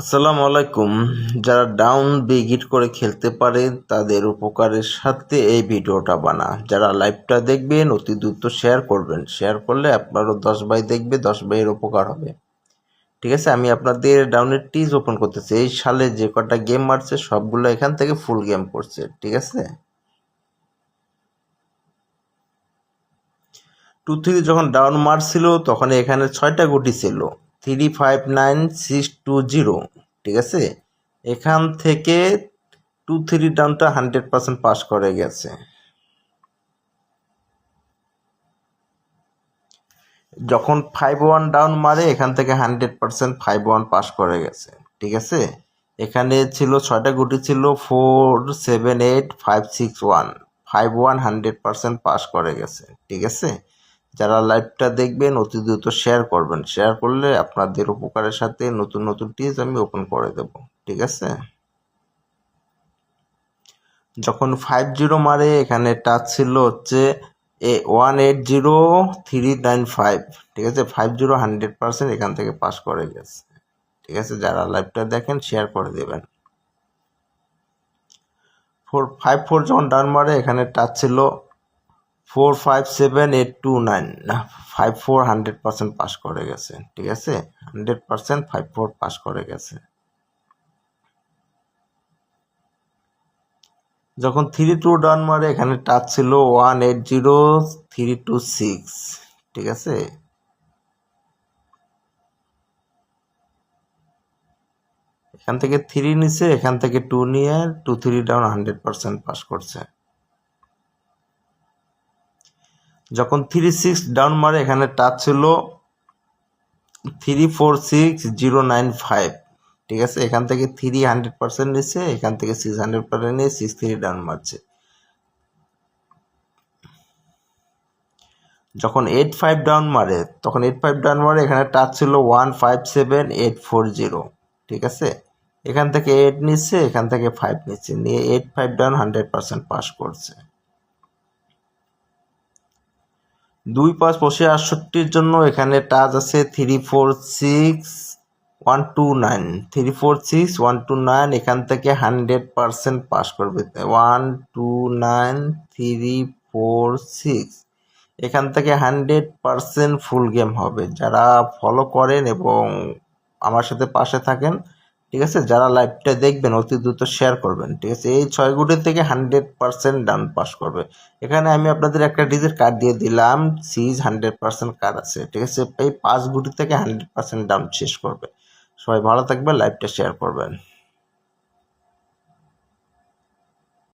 আসসালামু আলাইকুম। যারা ডাউন বিগিট করে খেলতে পারে তাদের উপকারের সাথে এই ভিডিওটা বানা। যারা লাইভটা দেখবেন অতি দ্রুত শেয়ার করবেন। শেয়ার করলে আপনারও 10 ভাই দেখবে, 10 ভাইয়ের উপকার হবে। ঠিক আছে, আমি আপনাদের ডাউনের টিজ ওপেন করতেছি। এই সালে যে কটা গেম মারছে সবগুলো এখান থেকে ফুল গেম করছে। ঠিক আছে, 2-3 যখন ডাউন মারছিল তখন এখানে 6টা গুটি ছিল, 359620। ঠিক আছে, এখান থেকে 2-3 ডাউনটা 100% পাস করে গেছে। যখন 5-1 ডাউন মারে এখান থেকে 100% 5-1 পাস করে গেছে। ঠিক আছে, এখানে ছিল 6টা গুটি ছিল 478561, 5-1 100% পাস করে গেছে। ঠিক আছে, যারা লাইভটা দেখবেন অতি দ্রুত শেয়ার করবেন। শেয়ার করলে আপনাদের উপকারের সাথে নতুন নতুন টিজ আমি ওপেন করে দেব। ঠিক আছে, যখন 50 মারে এখানে টাচ ছিল হচ্ছে 180395। ঠিক আছে, 50 100% এখান থেকে পাস করে গেছে। ঠিক আছে, যারা লাইভটা দেখেন শেয়ার করে দেবেন। 454 যখন ডাউন মারে এখানে টাচ ছিল 457829, 54 100% পাস করে গেছে। ঠিক আছে, 100% 54 পাস করে গেছে। যখন 3-2 ডাউন মারে এখানে টাচ ছিল 180326। ঠিক আছে, এখান থেকে 3 নিচে, এখান থেকে 2 নিয়ে 2-3 ডাউন 100% পাস করছে। যখন 3-6 ডাউন মারে এখানে টাচ ছিল 346095। ঠিক আছে, এখান থেকে 3 100% নিচ্ছে, এখান থেকে 6 100% নিয়ে 6-3 ডাউন মারছে। যখন 8-5 ডাউন মারে তখন 8-5 ডাউন মারে এখানে টাচ ছিল 157840। ঠিক আছে, এখান থেকে 8 নিচ্ছে, এখান থেকে 5 নিচ্ছে, নিয়ে 8-5 ডাউন 100% পাস করছে। 2-5-68 জন্য এখানে টাচ আছে 346129, 346129, এখান থেকে 100% পাস করবে। 129-346, এখান থেকে 100% ফুল গেম হবে। যারা ফলো করেন এবং আমার সাথে পাশে থাকেন, ঠিক আছে, যারা লাইভটা দেখবেন অতি দ্রুত শেয়ার করবেন। ঠিক আছে, এই 6 গুটি থেকে 100% ডাউন পাস করবে। এখানে আমি আপনাদের একটা ডিজিট কার্ড দিয়ে দিলাম, সিজ 100% কার্ড আছে। ঠিক আছে, এই 5 গুটি থেকে 100% ডাউন শেষ করবে। সবাই ভালো থাকবেন, লাইভটা শেয়ার করবেন।